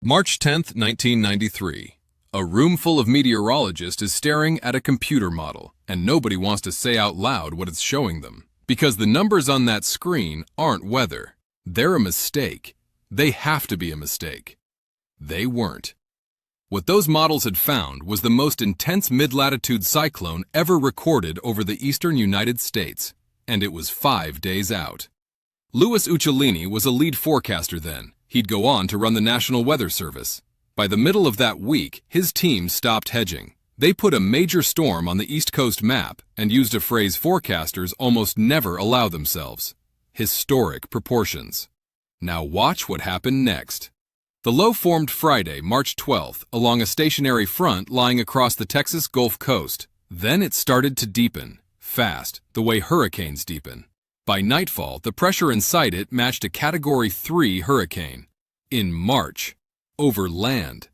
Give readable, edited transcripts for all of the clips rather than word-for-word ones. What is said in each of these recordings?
March 10th, 1993. A room full of meteorologists is staring at a computer model, and nobody wants to say out loud what it's showing them. Because the numbers on that screen aren't weather. They're a mistake. They have to be a mistake. They weren't. What those models had found was the most intense mid-latitude cyclone ever recorded over the eastern United States, and it was 5 days out. Louis Uccellini was a lead forecaster then. He'd go on to run the National Weather Service. By the middle of that week, his team stopped hedging. They put a major storm on the East Coast map and used a phrase forecasters almost never allow themselves: historic proportions. Now watch what happened next. The low formed Friday, March 12th, along a stationary front lying across the Texas Gulf Coast. Then it started to deepen, fast, the way hurricanes deepen. By nightfall, the pressure inside it matched a Category 3 hurricane. In March, over land.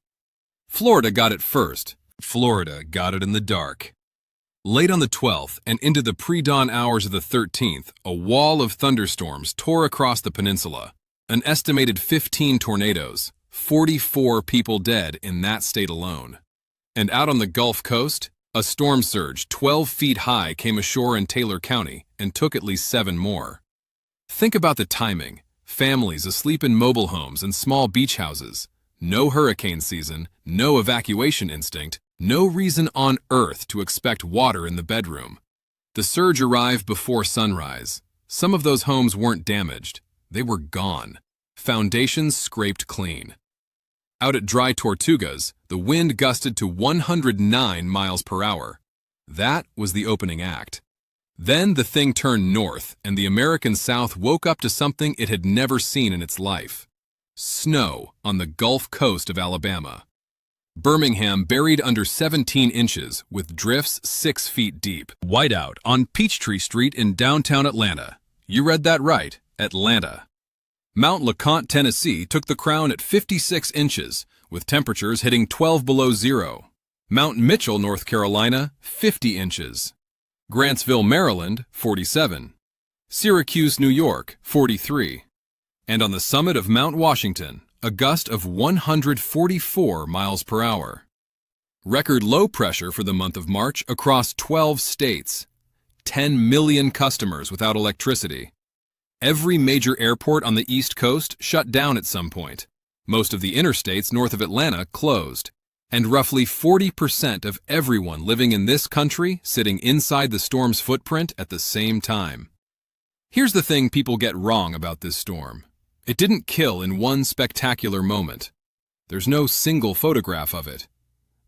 Florida got it first. Florida got it in the dark. Late on the 12th and into the pre-dawn hours of the 13th, a wall of thunderstorms tore across the peninsula. An estimated 15 tornadoes, 44 people dead in that state alone. And out on the Gulf Coast, a storm surge 12 feet high came ashore in Taylor County and took at least 7 more. Think about the timing. Families asleep in mobile homes and small beach houses. No hurricane season, no evacuation instinct, no reason on earth to expect water in the bedroom. The surge arrived before sunrise. Some of those homes weren't damaged. They were gone. Foundations scraped clean. Out at Dry Tortugas, the wind gusted to 109 miles per hour. That was the opening act. Then the thing turned north, and the American South woke up to something it had never seen in its life. Snow on the Gulf Coast of Alabama. Birmingham buried under 17 inches, with drifts 6 feet deep. Whiteout on Peachtree Street in downtown Atlanta. You read that right, Atlanta. Mount LeConte, Tennessee took the crown at 56 inches, with temperatures hitting 12 below zero. Mount Mitchell, North Carolina, 50 inches. Grantsville, Maryland, 47. Syracuse, New York, 43. And on the summit of Mount Washington, a gust of 144 miles per hour. Record low pressure for the month of March across 12 states. 10 million customers without electricity. Every major airport on the East Coast shut down at some point. Most of the interstates north of Atlanta closed. And roughly 40% of everyone living in this country sitting inside the storm's footprint at the same time. Here's the thing people get wrong about this storm. It didn't kill in one spectacular moment. There's no single photograph of it.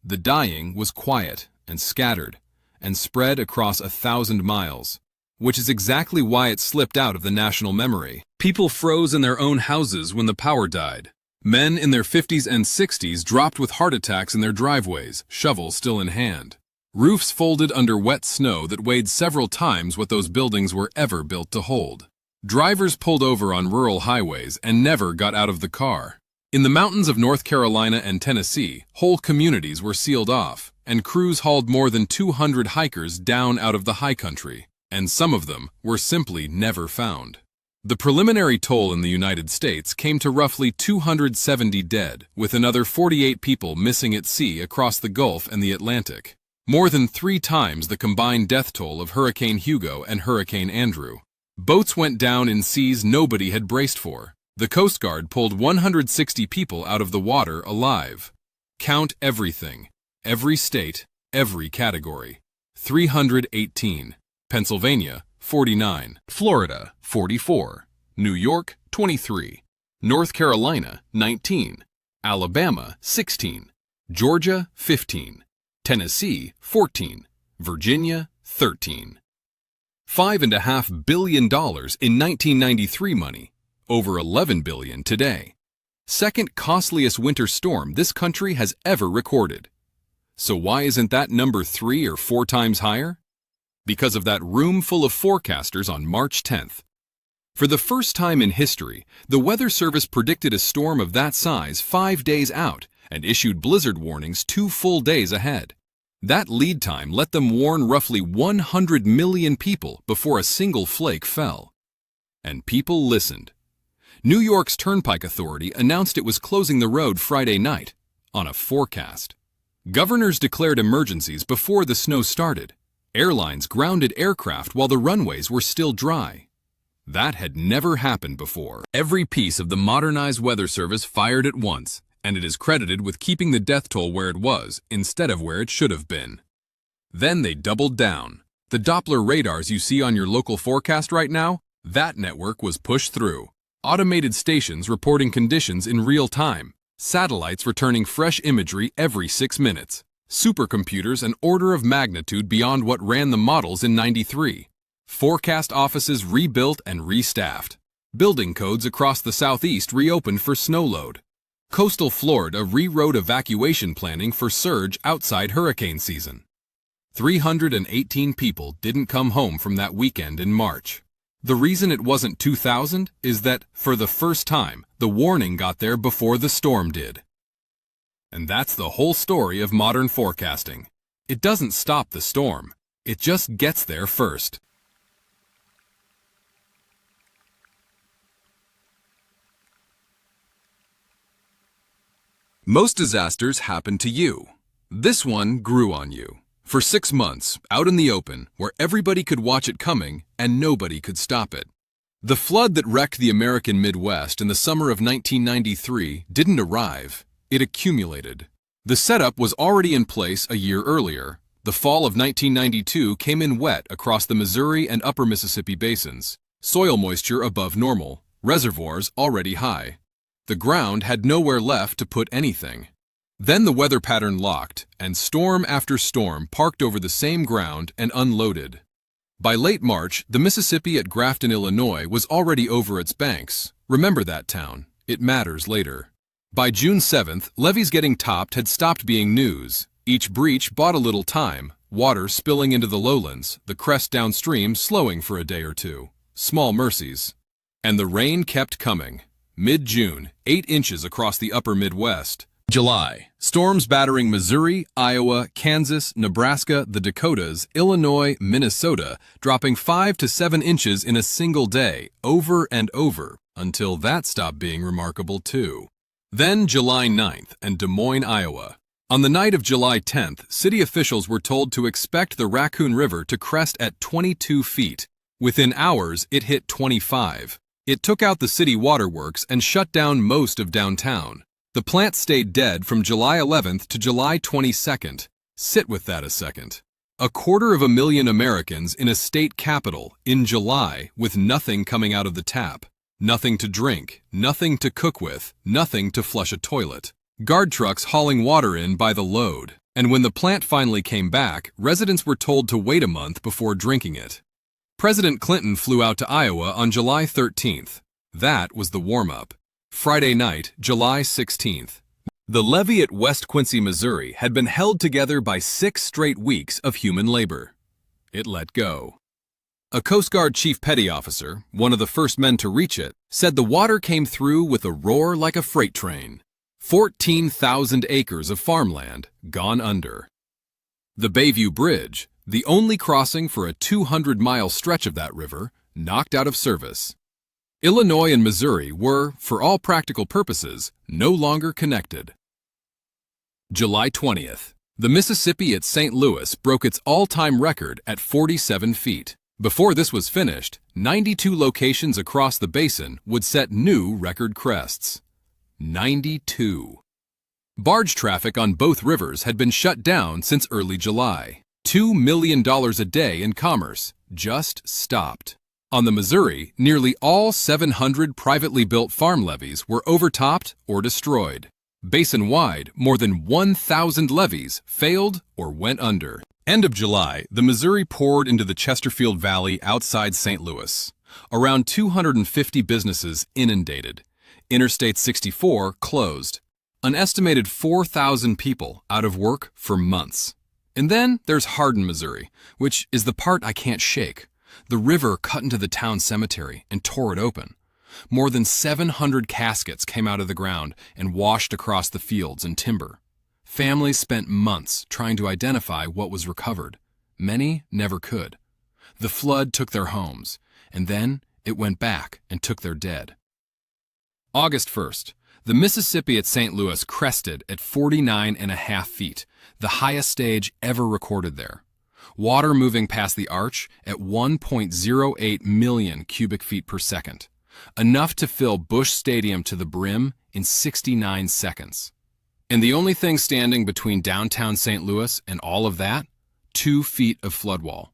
The dying was quiet and scattered and spread across 1,000 miles. Which is exactly why it slipped out of the national memory. People froze in their own houses when the power died. Men in their 50s and 60s dropped with heart attacks in their driveways, shovels still in hand. Roofs folded under wet snow that weighed several times what those buildings were ever built to hold. Drivers pulled over on rural highways and never got out of the car. In the mountains of North Carolina and Tennessee, whole communities were sealed off, and crews hauled more than 200 hikers down out of the high country. And some of them were simply never found. The preliminary toll in the United States came to roughly 270 dead, with another 48 people missing at sea across the Gulf and the Atlantic. More than 3 times the combined death toll of Hurricane Hugo and Hurricane Andrew. Boats went down in seas nobody had braced for. The Coast Guard pulled 160 people out of the water alive. Count everything. Every state, every category. 318. Pennsylvania, 49. Florida, 44. New York, 23. North Carolina, 19. Alabama, 16. Georgia, 15. Tennessee, 14. Virginia, 13. $5.5 billion in 1993 money, over $11 billion today. Second costliest winter storm this country has ever recorded. So why isn't that number 3 or 4 times higher? Because of that room full of forecasters on March 10th. For the first time in history, the Weather Service predicted a storm of that size 5 days out and issued blizzard warnings 2 full days ahead. That lead time let them warn roughly 100 million people before a single flake fell. And people listened. New York's Turnpike Authority announced it was closing the road Friday night on a forecast. Governors declared emergencies before the snow started. Airlines grounded aircraft while the runways were still dry. That had never happened before. Every piece of the modernized weather service fired at once, and it is credited with keeping the death toll where it was instead of where it should have been. Then they doubled down. The Doppler radars you see on your local forecast right now, that network was pushed through. Automated stations reporting conditions in real time. Satellites returning fresh imagery every 6 minutes. Supercomputers an order of magnitude beyond what ran the models in '93. Forecast offices rebuilt and restaffed. Building codes across the southeast reopened for snow load. Coastal Florida rewrote evacuation planning for surge outside hurricane season. 318 people didn't come home from that weekend in March. The reason it wasn't 2,000 is that, for the first time, the warning got there before the storm did. And that's the whole story of modern forecasting. It doesn't stop the storm. It just gets there first. Most disasters happen to you. This one grew on you. For 6 months, out in the open, where everybody could watch it coming and nobody could stop it. The flood that wrecked the American Midwest in the summer of 1993 didn't arrive, it accumulated. The setup was already in place a year earlier. The fall of 1992 came in wet across the Missouri and upper Mississippi basins. Soil moisture above normal, reservoirs already high. The ground had nowhere left to put anything. Then the weather pattern locked, and storm after storm parked over the same ground and unloaded. By late March, the Mississippi at Grafton, Illinois was already over its banks. Remember that town. It matters later. By June 7th, levees getting topped had stopped being news. Each breach bought a little time, water spilling into the lowlands, the crest downstream slowing for a day or two. Small mercies. And the rain kept coming. Mid-June, 8 inches across the upper Midwest. July, storms battering Missouri, Iowa, Kansas, Nebraska, the Dakotas, Illinois, Minnesota, dropping 5 to 7 inches in a single day, over and over, until that stopped being remarkable too. Then July 9th and Des Moines, Iowa. On the night of July 10th, city officials were told to expect the Raccoon River to crest at 22 feet. Within hours, it hit 25. It took out the city waterworks and shut down most of downtown. The plant stayed dead from July 11th to July 22nd. Sit with that a second. 250,000 Americans in a state capital in July with nothing coming out of the tap. Nothing to drink, nothing to cook with, nothing to flush a toilet. Guard trucks hauling water in by the load. And when the plant finally came back, residents were told to wait a month before drinking it. President Clinton flew out to Iowa on July 13th. That was the warm-up. Friday night, July 16th. The levee at West Quincy, Missouri had been held together by 6 straight weeks of human labor. It let go. A Coast Guard chief petty officer, one of the first men to reach it, said the water came through with a roar like a freight train. 14,000 acres of farmland gone under. The Bayview Bridge, the only crossing for a 200-mile stretch of that river, knocked out of service. Illinois and Missouri were, for all practical purposes, no longer connected. July 20th. The Mississippi at St. Louis broke its all-time record at 47 feet. Before this was finished, 92 locations across the basin would set new record crests. 92. Barge traffic on both rivers had been shut down since early July. $2 million a day in commerce just stopped. On the Missouri, nearly all 700 privately built farm levees were overtopped or destroyed. Basin-wide, more than 1,000 levees failed or went under. End of July, the Missouri poured into the Chesterfield Valley outside St. Louis. Around 250 businesses inundated. Interstate 64 closed. An estimated 4,000 people out of work for months. And then there's Hardin, Missouri, which is the part I can't shake. The river cut into the town cemetery and tore it open. More than 700 caskets came out of the ground and washed across the fields and timber. Families spent months trying to identify what was recovered. Many never could. The flood took their homes, and then it went back and took their dead. August 1st, the Mississippi at St. Louis crested at 49.5 feet, the highest stage ever recorded there. Water moving past the arch at 1.08 million cubic feet per second, enough to fill Busch Stadium to the brim in 69 seconds. And the only thing standing between downtown St. Louis and all of that? 2 feet of floodwall.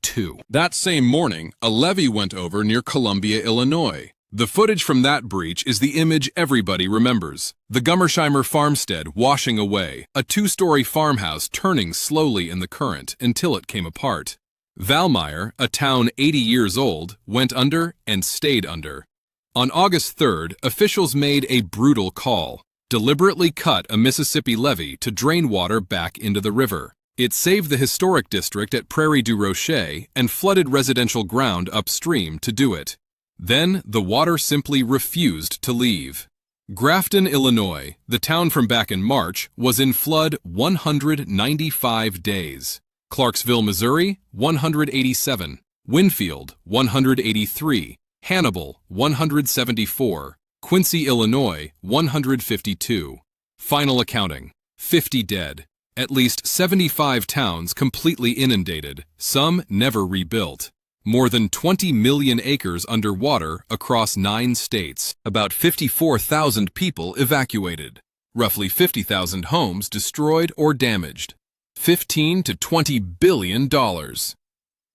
2. That same morning, a levee went over near Columbia, Illinois. The footage from that breach is the image everybody remembers. The Gummersheimer farmstead washing away, a 2-story farmhouse turning slowly in the current until it came apart. Valmeyer, a town 80 years old, went under and stayed under. On August 3rd, officials made a brutal call: deliberately cut a Mississippi levee to drain water back into the river. It saved the historic district at Prairie du Rocher and flooded residential ground upstream to do it. Then the water simply refused to leave. Grafton, Illinois, the town from back in March, was in flood 195 days. Clarksville, Missouri, 187. Winfield, 183. Hannibal, 174. Quincy, Illinois, 152. Final accounting: 50 dead. At least 75 towns completely inundated, some never rebuilt. More than 20 million acres underwater across 9 states. About 54,000 people evacuated. Roughly 50,000 homes destroyed or damaged. $15 to $20 billion.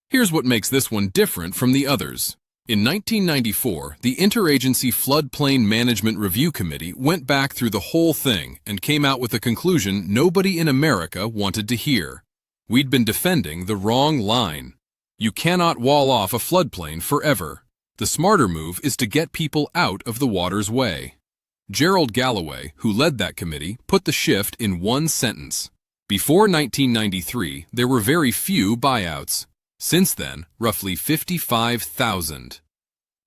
Here's what makes this one different from the others. In 1994, the Interagency Floodplain Management Review Committee went back through the whole thing and came out with a conclusion nobody in America wanted to hear. We'd been defending the wrong line. You cannot wall off a floodplain forever. The smarter move is to get people out of the water's way. Gerald Galloway, who led that committee, put the shift in one sentence. Before 1993, there were very few buyouts. Since then, roughly 55,000.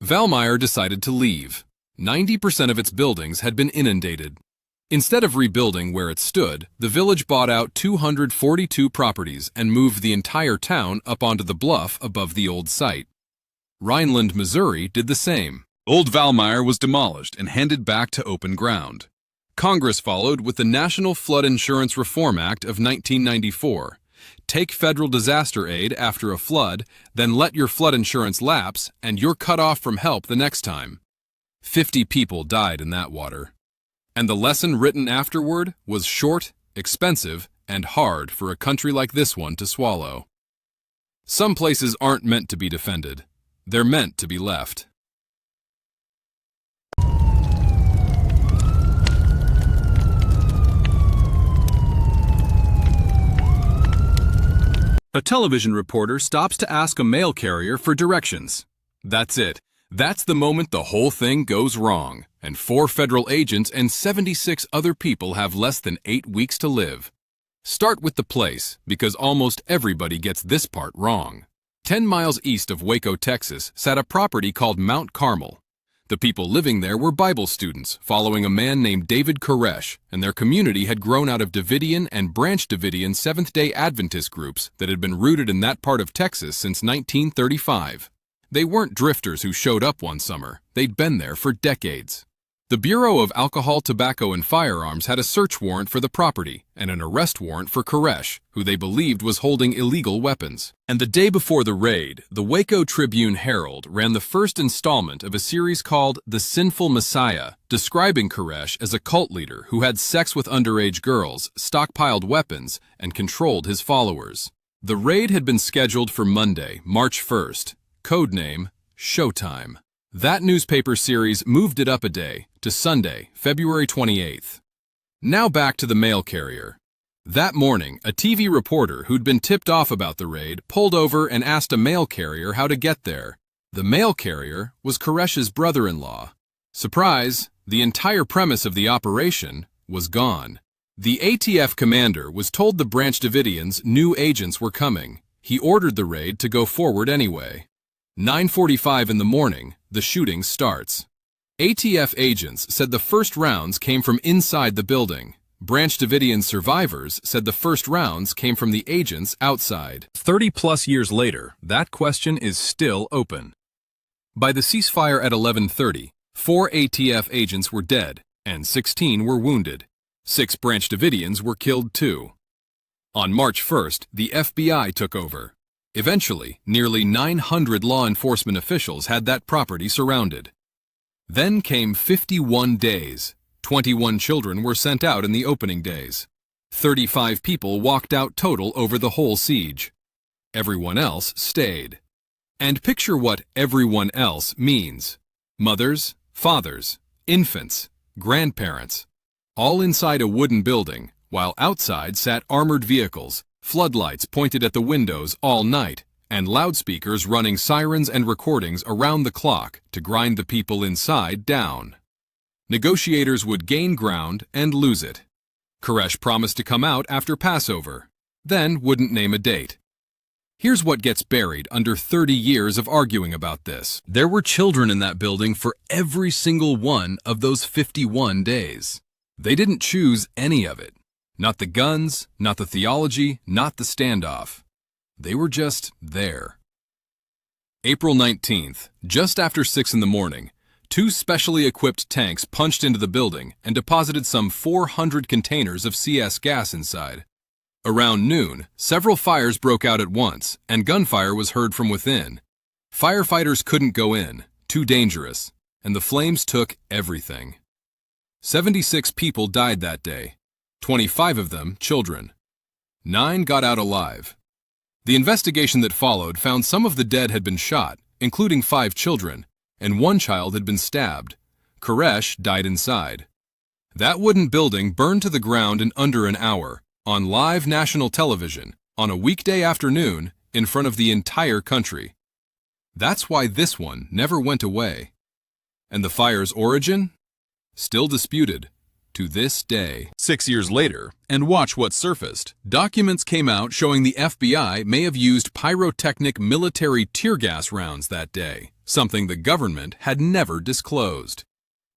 Valmeyer decided to leave. 90% of its buildings had been inundated. Instead of rebuilding where it stood, the village bought out 242 properties and moved the entire town up onto the bluff above the old site. Rhineland, Missouri did the same. Old Valmeyer was demolished and handed back to open ground. Congress followed with the National Flood Insurance Reform Act of 1994. Take federal disaster aid after a flood, then let your flood insurance lapse, and you're cut off from help the next time. 50 people died in that water. And the lesson written afterward was short, expensive, and hard for a country like this one to swallow. Some places aren't meant to be defended. They're meant to be left. A television reporter stops to ask a mail carrier for directions. That's it. That's the moment the whole thing goes wrong, and 4 federal agents and 76 other people have less than 8 weeks to live. Start with the place, because almost everybody gets this part wrong. 10 miles east of Waco, Texas, sat a property called Mount Carmel. The people living there were Bible students following a man named David Koresh, and their community had grown out of Davidian and Branch Davidian Seventh-day Adventist groups that had been rooted in that part of Texas since 1935. They weren't drifters who showed up one summer. They'd been there for decades. The Bureau of Alcohol, Tobacco, and Firearms had a search warrant for the property and an arrest warrant for Koresh, who they believed was holding illegal weapons. And the day before the raid, the Waco Tribune-Herald ran the first installment of a series called The Sinful Messiah, describing Koresh as a cult leader who had sex with underage girls, stockpiled weapons, and controlled his followers. The raid had been scheduled for Monday, March 1st, codename Showtime. That newspaper series moved it up a day to Sunday, February 28th. Now back to the mail carrier. That morning, a TV reporter who'd been tipped off about the raid pulled over and asked a mail carrier how to get there. The mail carrier was Koresh's brother-in-law. Surprise, the entire premise of the operation was gone. The ATF commander was told the Branch Davidians new agents were coming. He ordered the raid to go forward anyway. 9:45 in the morning, the shooting starts. ATF agents said the first rounds came from inside the building. Branch Davidian survivors said the first rounds came from the agents outside. 30-plus years later, that question is still open. By the ceasefire at 11:30, 4 ATF agents were dead, and 16 were wounded. 6 Branch Davidians were killed too. On March 1st, the FBI took over. Eventually, nearly 900 law enforcement officials had that property surrounded. Then came 51 days. 21 children were sent out in the opening days. 35 people walked out total over the whole siege. Everyone else stayed. And picture what everyone else means. Mothers, fathers, infants, grandparents, all inside a wooden building, while outside sat armored vehicles, floodlights pointed at the windows all night, and loudspeakers running sirens and recordings around the clock to grind the people inside down. Negotiators would gain ground and lose it. Koresh promised to come out after Passover, then wouldn't name a date. Here's what gets buried under 30 years of arguing about this. There were children in that building for every single one of those 51 days. They didn't choose any of it. Not the guns, not the theology, not the standoff. They were just there. April 19th, just after 6 in the morning, 2 specially equipped tanks punched into the building and deposited some 400 containers of CS gas inside. Around noon, several fires broke out at once, and gunfire was heard from within. Firefighters couldn't go in, too dangerous, and the flames took everything. 76 people died that day, 25 of them children. 9 got out alive. The investigation that followed found some of the dead had been shot, including 5 children, and 1 child had been stabbed. Koresh died inside. That wooden building burned to the ground in under an hour, on live national television, on a weekday afternoon, in front of the entire country. That's why this one never went away. And the fire's origin? Still disputed, to this day. 6 years later, and watch what surfaced. Documents came out showing the FBI may have used pyrotechnic military tear gas rounds that day, something the government had never disclosed.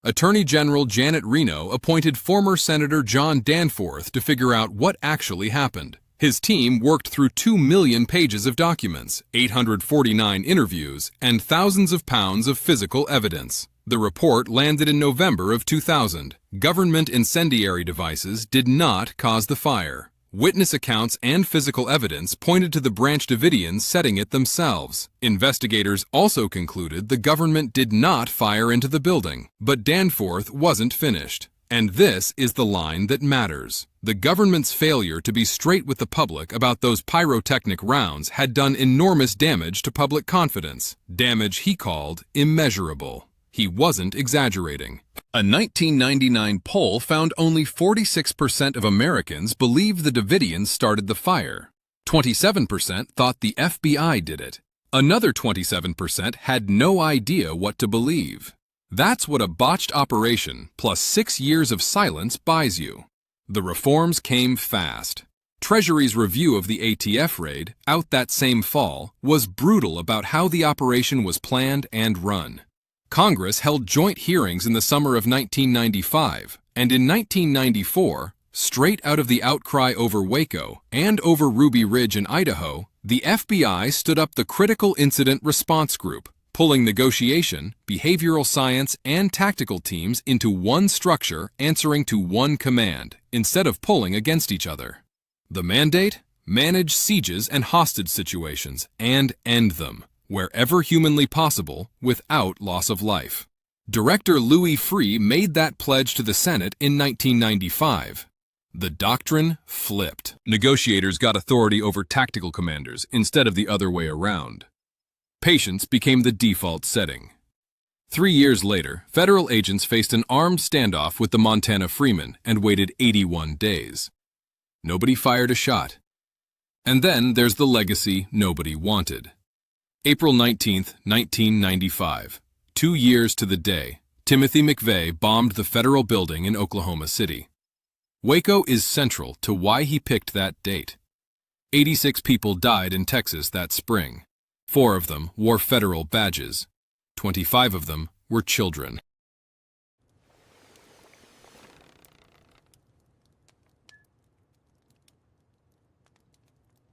Attorney General Janet Reno appointed former Senator John Danforth to figure out what actually happened. His team worked through 2 million pages of documents, 849 interviews, and thousands of pounds of physical evidence. The report landed in November of 2000. Government incendiary devices did not cause the fire. Witness accounts and physical evidence pointed to the Branch Davidians setting it themselves. Investigators also concluded the government did not fire into the building, but Danforth wasn't finished. And this is the line that matters. The government's failure to be straight with the public about those pyrotechnic rounds had done enormous damage to public confidence, damage he called immeasurable. He wasn't exaggerating. A 1999 poll found only 46% of Americans believed the Davidians started the fire. 27% thought the FBI did it. Another 27% had no idea what to believe. That's what a botched operation plus 6 years of silence buys you. The reforms came fast. Treasury's review of the ATF raid, out that same fall, was brutal about how the operation was planned and run. Congress held joint hearings in the summer of 1995, and in 1994, straight out of the outcry over Waco and over Ruby Ridge in Idaho, the FBI stood up the Critical Incident Response Group, pulling negotiation, behavioral science, and tactical teams into one structure answering to one command, instead of pulling against each other. The mandate? Manage sieges and hostage situations and end them, wherever humanly possible, without loss of life. Director Louis Freeh made that pledge to the Senate in 1995. The doctrine flipped. Negotiators got authority over tactical commanders instead of the other way around. Patience became the default setting. 3 years later, federal agents faced an armed standoff with the Montana Freemen and waited 81 days. Nobody fired a shot. And then there's the legacy nobody wanted. April 19, 1995. 2 years to the day, Timothy McVeigh bombed the federal building in Oklahoma City. Waco is central to why he picked that date. 86 people died in Texas that spring. 4 of them wore federal badges. 25 of them were children.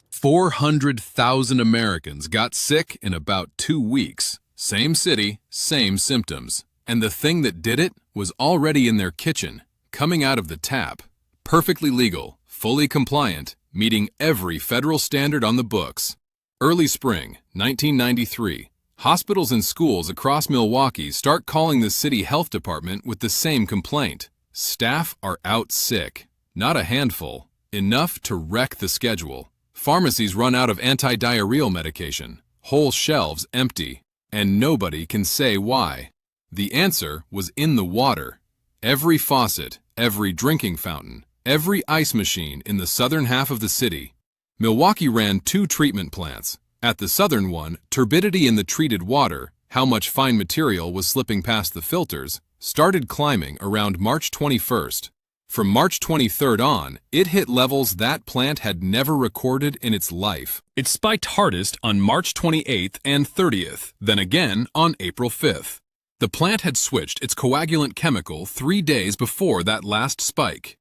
"400,000 Americans got sick in about 2 weeks. Same city, same symptoms. And the thing that did it was already in their kitchen, coming out of the tap, perfectly legal, fully compliant, meeting every federal standard on the books. Early spring, 1993, hospitals and schools across Milwaukee start calling the city health department with the same complaint. Staff are out sick. Not a handful, enough to wreck the schedule. Pharmacies run out of anti-diarrheal medication, whole shelves empty, and nobody can say why. The answer was in the water. Every faucet, every drinking fountain, every ice machine in the southern half of the city. Milwaukee ran 2 treatment plants. At the southern one, turbidity in the treated water, how much fine material was slipping past the filters, started climbing around March 21st. From March 23rd on, it hit levels that plant had never recorded in its life. It spiked hardest on March 28th and 30th, then again on April 5th. The plant had switched its coagulant chemical 3 days before that last spike.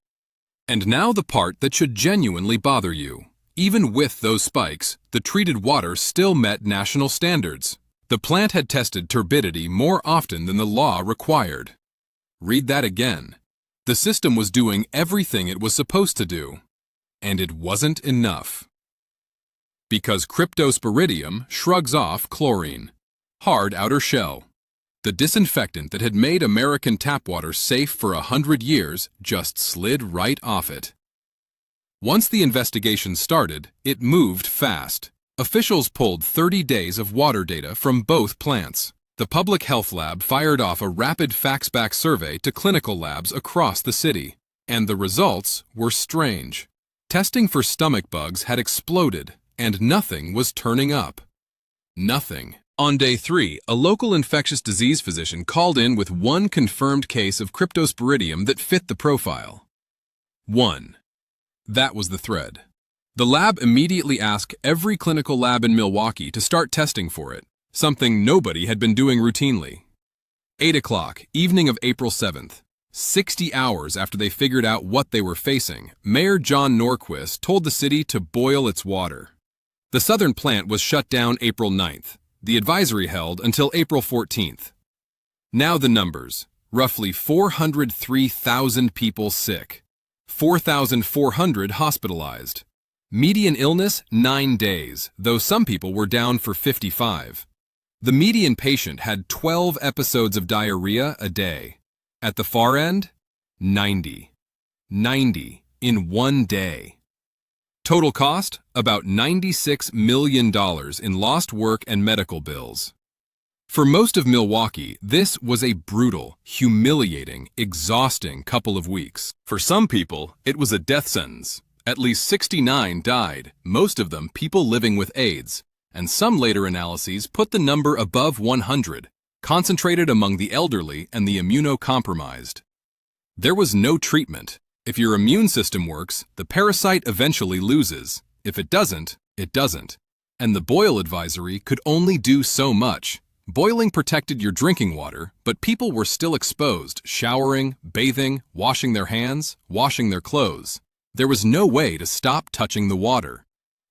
And now the part that should genuinely bother you. Even with those spikes, the treated water still met national standards. The plant had tested turbidity more often than the law required. Read that again. The system was doing everything it was supposed to do. And it wasn't enough. Because cryptosporidium shrugs off chlorine. Hard outer shell. The disinfectant that had made American tap water safe for 100 years just slid right off it. Once the investigation started, it moved fast. Officials pulled 30 days of water data from both plants. The public health lab fired off a rapid fax-back survey to clinical labs across the city. And the results were strange. Testing for stomach bugs had exploded, and nothing was turning up. Nothing. On day 3, a local infectious disease physician called in with 1 confirmed case of cryptosporidium that fit the profile. 1. That was the thread. The lab immediately asked every clinical lab in Milwaukee to start testing for it, something nobody had been doing routinely. 8 o'clock, evening of April 7th. 60 hours after they figured out what they were facing, Mayor John Norquist told the city to boil its water. The southern plant was shut down April 9th. The advisory held until April 14th. Now the numbers. Roughly 403,000 people sick. 4,400 hospitalized. Median illness, 9 days, though some people were down for 55. The median patient had 12 episodes of diarrhea a day. At the far end, 90. 90 in 1 day. Total cost, about $96 million in lost work and medical bills. For most of Milwaukee, this was a brutal, humiliating, exhausting couple of weeks. For some people, it was a death sentence. At least 69 died, most of them people living with AIDS, and some later analyses put the number above 100, concentrated among the elderly and the immunocompromised. There was no treatment. If your immune system works, the parasite eventually loses. If it doesn't, it doesn't. And the boil advisory could only do so much. Boiling protected your drinking water, but people were still exposed, showering, bathing, washing their hands, washing their clothes. There was no way to stop touching the water.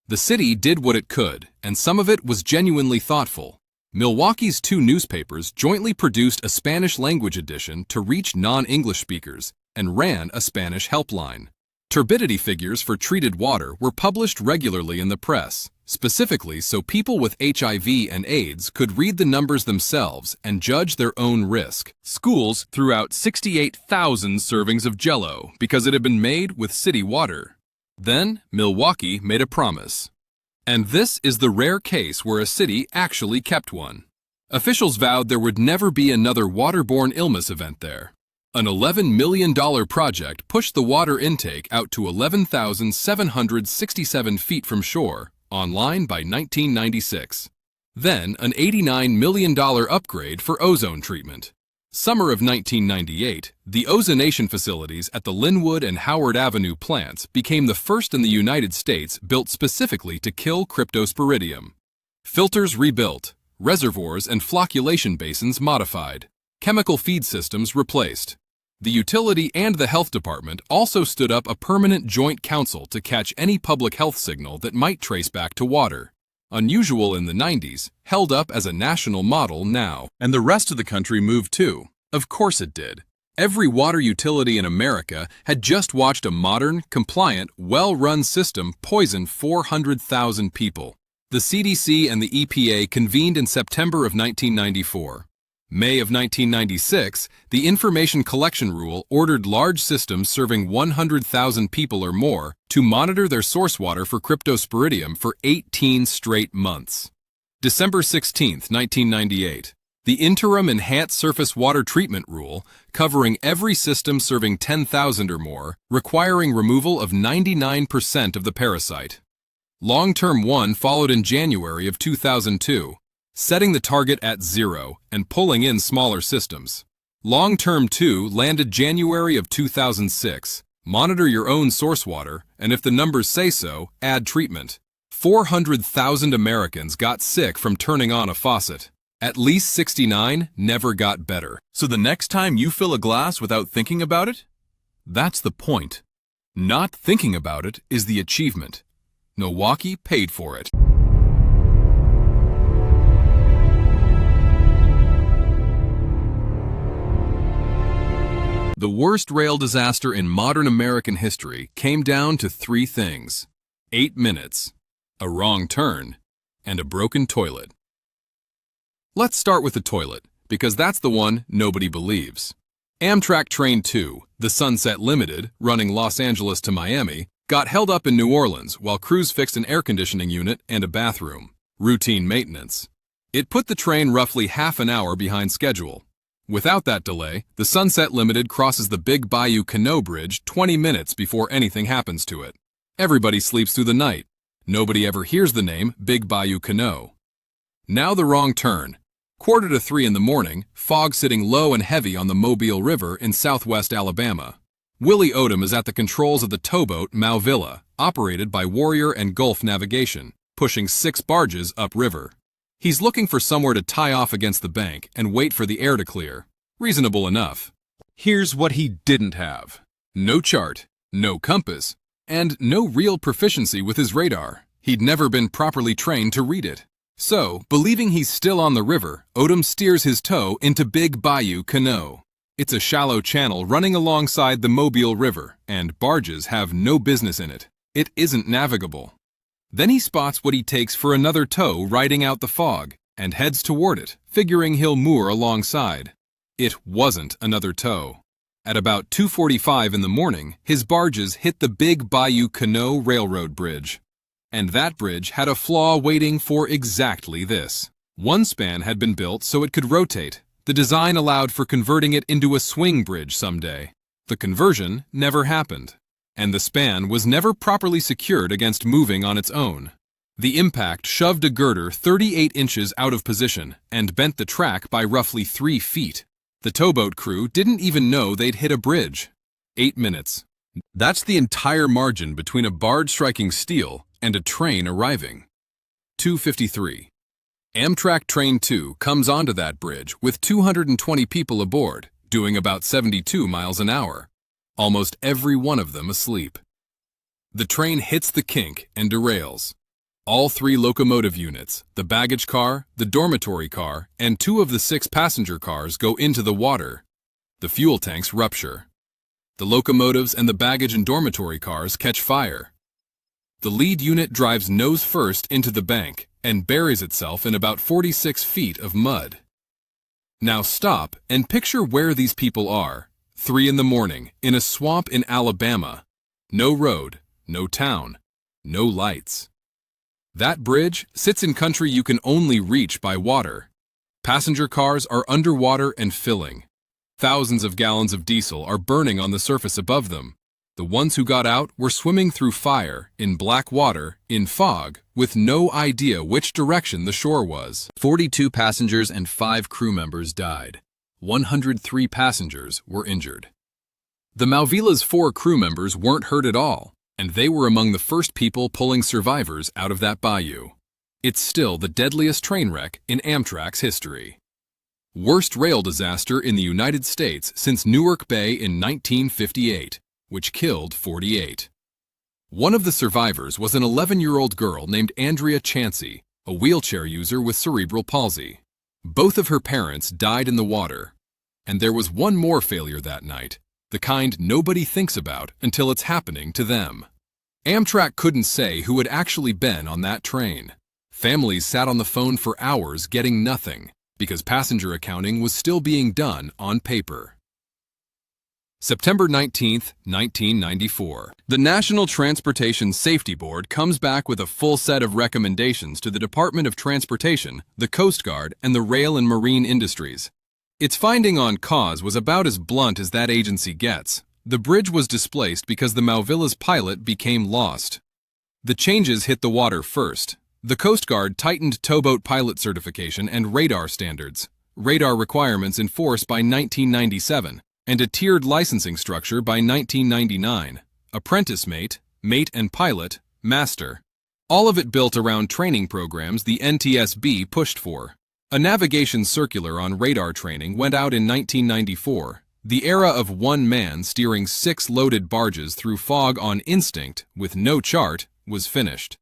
The city did what it could, and some of it was genuinely thoughtful. Milwaukee's 2 newspapers jointly produced a Spanish-language edition to reach non-English speakers and ran a Spanish helpline. Turbidity figures for treated water were published regularly in the press, specifically so people with HIV and AIDS could read the numbers themselves and judge their own risk. Schools threw out 68,000 servings of Jell-O because it had been made with city water. Then, Milwaukee made a promise. And this is the rare case where a city actually kept one. Officials vowed there would never be another waterborne illness event there. An $11 million project pushed the water intake out to 11,767 feet from shore, online by 1996. Then, an $89 million upgrade for ozone treatment. Summer of 1998, the ozonation facilities at the Linwood and Howard Avenue plants became the first in the United States built specifically to kill cryptosporidium. Filters rebuilt, reservoirs and flocculation basins modified, chemical feed systems replaced. The utility and the health department also stood up a permanent joint council to catch any public health signal that might trace back to water. Unusual in the 90s, held up as a national model now. And the rest of the country moved too. Of course it did. Every water utility in America had just watched a modern, compliant, well-run system poison 400,000 people. The CDC and the EPA convened in September of 1994. May of 1996, the Information Collection Rule ordered large systems serving 100,000 people or more to monitor their source water for cryptosporidium for 18 straight months. December 16, 1998. The Interim Enhanced Surface Water Treatment Rule, covering every system serving 10,000 or more, requiring removal of 99% of the parasite. Long-Term 1 followed in January of 2002, setting the target at 0 and pulling in smaller systems. Long-Term 2 landed January of 2006. Monitor your own source water, and if the numbers say so, add treatment. 400,000 Americans got sick from turning on a faucet. At least 69 never got better. So the next time you fill a glass without thinking about it? That's the point. Not thinking about it is the achievement. Milwaukee paid for it. The worst rail disaster in modern American history came down to 3 things: 8 minutes, a wrong turn, and a broken toilet. Let's start with the toilet, because that's the one nobody believes. Amtrak Train 2, the Sunset Limited, running Los Angeles to Miami, got held up in New Orleans while crews fixed an air conditioning unit and a bathroom. Routine maintenance. It put the train roughly half an hour behind schedule. Without that delay, the Sunset Limited crosses the Big Bayou Canot bridge 20 minutes before anything happens to it. Everybody sleeps through the night. Nobody ever hears the name Big Bayou Canot. Now the wrong turn. 2:45 in the morning, fog sitting low and heavy on the Mobile River in southwest Alabama. Willie Odom is at the controls of the towboat Mauvilla, operated by Warrior and Gulf Navigation, pushing 6 barges upriver. He's looking for somewhere to tie off against the bank and wait for the air to clear. Reasonable enough. Here's what he didn't have: no chart, no compass, and no real proficiency with his radar. He'd never been properly trained to read it. So, believing he's still on the river, Odom steers his tow into Big Bayou Canot. It's a shallow channel running alongside the Mobile River, and barges have no business in it. It isn't navigable. Then he spots what he takes for another tow riding out the fog, and heads toward it, figuring he'll moor alongside. It wasn't another tow. At about 2:45 in the morning, his barges hit the Big Bayou Canot Railroad Bridge. And that bridge had a flaw waiting for exactly this. One span had been built so it could rotate. The design allowed for converting it into a swing bridge someday. The conversion never happened, and the span was never properly secured against moving on its own. The impact shoved a girder 38 inches out of position and bent the track by roughly 3 feet. The towboat crew didn't even know they'd hit a bridge. 8 minutes. That's the entire margin between a barge striking steel and a train arriving. 2:53. Amtrak Train 2 comes onto that bridge with 220 people aboard, doing about 72 miles an hour, almost every one of them asleep. The train hits the kink and derails. All 3 locomotive units, the baggage car, the dormitory car, and 2 of the 6 passenger cars go into the water. The fuel tanks rupture. The locomotives and the baggage and dormitory cars catch fire. The lead unit drives nose first into the bank and buries itself in about 46 feet of mud. Now stop and picture where these people are. 3 in the morning, in a swamp in Alabama. No road, no town, no lights. That bridge sits in country you can only reach by water. Passenger cars are underwater and filling. Thousands of gallons of diesel are burning on the surface above them. The ones who got out were swimming through fire, in black water, in fog, with no idea which direction the shore was. 42 passengers and 5 crew members died. 103 passengers were injured. The Mauvilla's 4 crew members weren't hurt at all, and they were among the first people pulling survivors out of that bayou. It's still the deadliest train wreck in Amtrak's history. Worst rail disaster in the United States since Newark Bay in 1958. Which killed 48. One of the survivors was an 11-year-old girl named Andrea Chansey, a wheelchair user with cerebral palsy. Both of her parents died in the water. And there was one more failure that night, the kind nobody thinks about until it's happening to them. Amtrak couldn't say who had actually been on that train. Families sat on the phone for hours getting nothing because passenger accounting was still being done on paper. September 19, 1994. The National Transportation Safety Board comes back with a full set of recommendations to the Department of Transportation, the Coast Guard, and the rail and marine industries. Its finding on cause was about as blunt as that agency gets. The bridge was displaced because the Malvilla's pilot became lost. The changes hit the water first. The Coast Guard tightened towboat pilot certification and radar standards, radar requirements in force by 1997, and a tiered licensing structure by 1999. Apprentice mate, mate and pilot, master. All of it built around training programs the NTSB pushed for. A navigation circular on radar training went out in 1994. The era of one man steering 6 loaded barges through fog on instinct with no chart was finished.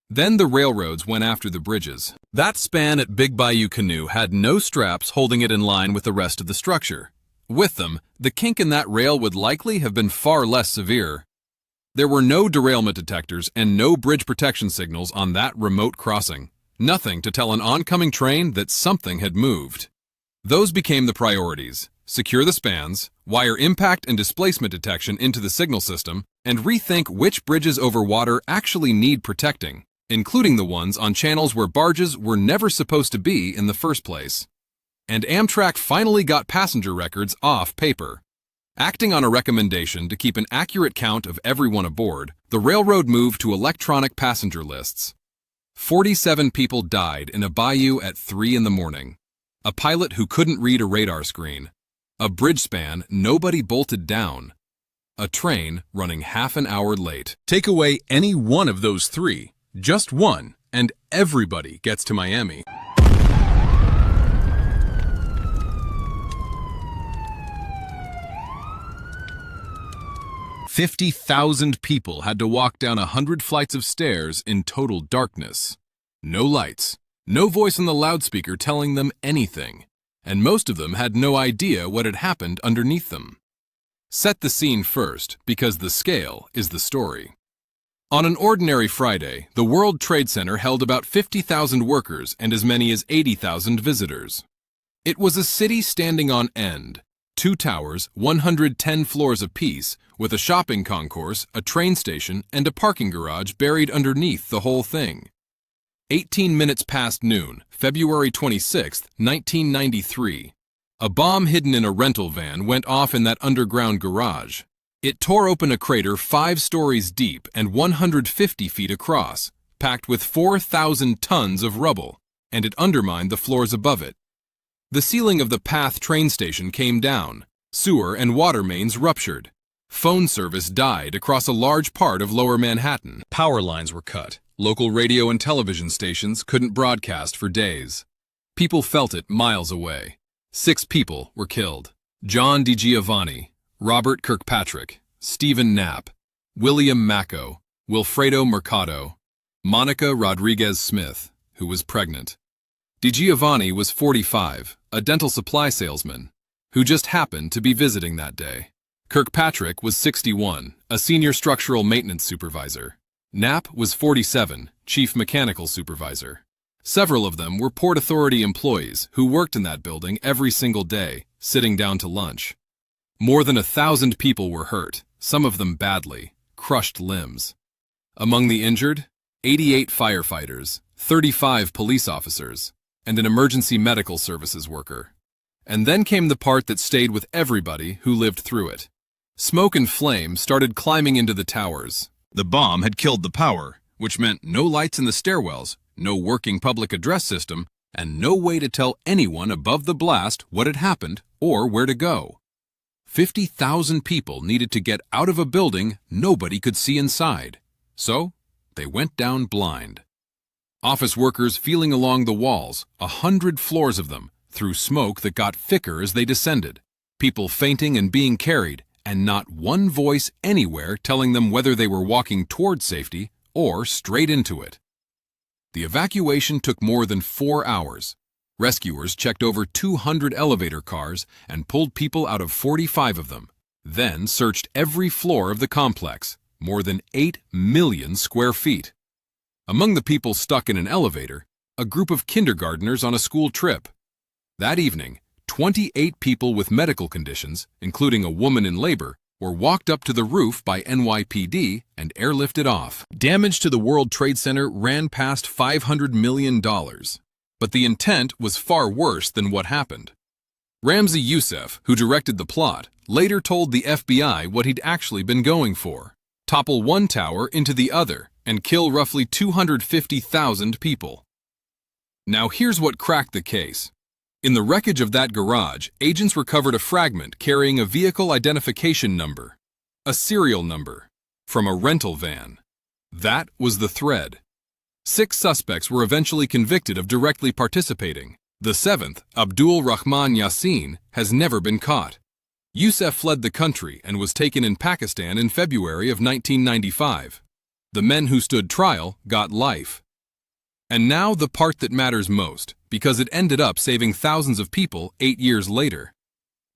Then the railroads went after the bridges. That span at Big Bayou Canot had no straps holding it in line with the rest of the structure. With them, the kink in that rail would likely have been far less severe. There were no derailment detectors and no bridge protection signals on that remote crossing. Nothing to tell an oncoming train that something had moved. Those became the priorities. Secure the spans, wire impact and displacement detection into the signal system, and rethink which bridges over water actually need protecting, including the ones on channels where barges were never supposed to be in the first place. And Amtrak finally got passenger records off paper. Acting on a recommendation to keep an accurate count of everyone aboard, the railroad moved to electronic passenger lists. 47 people died in a bayou at 3 in the morning. A pilot who couldn't read a radar screen. A bridge span nobody bolted down. A train running half an hour late. Take away any one of those 3, just one, and everybody gets to Miami. $50,000 people had to walk down 100 flights of stairs in total darkness. No lights, no voice on the loudspeaker telling them anything, and most of them had no idea what had happened underneath them. Set the scene first, because the scale is the story. On an ordinary Friday, the World Trade Center held about 50,000 workers and as many as 80,000 visitors. It was a city standing on end. 2 towers, 110 floors apiece, with a shopping concourse, a train station, and a parking garage buried underneath the whole thing. 18 minutes past noon, February 26, 1993. A bomb hidden in a rental van went off in that underground garage. It tore open a crater 5 stories deep and 150 feet across, packed with 4,000 tons of rubble, and it undermined the floors above it. The ceiling of the Path train station came down. Sewer and water mains ruptured. Phone service died across a large part of Lower Manhattan. Power lines were cut. Local radio and television stations couldn't broadcast for days. People felt it miles away. 6 people were killed. John DiGiovanni, Robert Kirkpatrick, Stephen Knapp, William Macco, Wilfredo Mercado, Monica Rodriguez Smith, who was pregnant. DiGiovanni was 45, a dental supply salesman, who just happened to be visiting that day. Kirkpatrick was 61, a senior structural maintenance supervisor. Knapp was 47, chief mechanical supervisor. Several of them were Port Authority employees who worked in that building every single day, sitting down to lunch. More than 1,000 people were hurt, some of them badly, crushed limbs. Among the injured, 88 firefighters, 35 police officers, and an emergency medical services worker. And then came the part that stayed with everybody who lived through it. Smoke and flame started climbing into the towers. The bomb had killed the power, which meant no lights in the stairwells, no working public address system, and no way to tell anyone above the blast what had happened or where to go. 50,000 people needed to get out of a building nobody could see inside. So, they went down blind. Office workers feeling along the walls, 100 floors of them, through smoke that got thicker as they descended. People fainting and being carried, and not one voice anywhere telling them whether they were walking toward safety or straight into it. The evacuation took more than 4 hours. Rescuers checked over 200 elevator cars and pulled people out of 45 of them, then searched every floor of the complex, more than 8 million square feet. Among the people stuck in an elevator, a group of kindergartners on a school trip. That evening, 28 people with medical conditions, including a woman in labor, were walked up to the roof by NYPD and airlifted off. Damage to the World Trade Center ran past $500 million. But the intent was far worse than what happened. Ramzi Youssef, who directed the plot, later told the FBI what he'd actually been going for: topple one tower into the other and kill roughly 250,000 people. Now here's what cracked the case. In the wreckage of that garage, agents recovered a fragment carrying a vehicle identification number, a serial number, from a rental van. That was the thread. 6 suspects were eventually convicted of directly participating. The 7th, Abdul Rahman Yassin, has never been caught. Youssef fled the country and was taken in Pakistan in February of 1995. The men who stood trial got life. And now the part that matters most, because it ended up saving thousands of people 8 years later.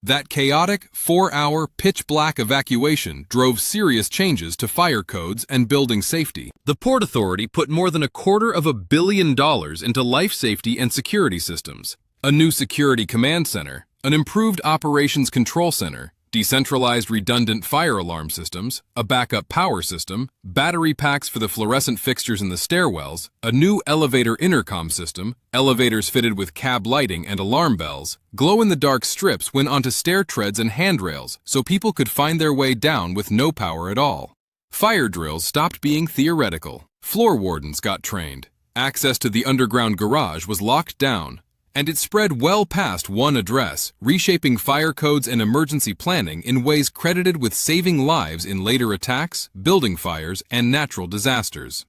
That chaotic, 4-hour, pitch-black evacuation drove serious changes to fire codes and building safety. The Port Authority put more than $250 million into life safety and security systems, a new security command center, an improved operations control center, decentralized redundant fire alarm systems, a backup power system, battery packs for the fluorescent fixtures in the stairwells, a new elevator intercom system, elevators fitted with cab lighting and alarm bells, glow-in-the-dark strips went onto stair treads and handrails so people could find their way down with no power at all. Fire drills stopped being theoretical. Floor wardens got trained. Access to the underground garage was locked down. And it spread well past one address, reshaping fire codes and emergency planning in ways credited with saving lives in later attacks, building fires, and natural disasters.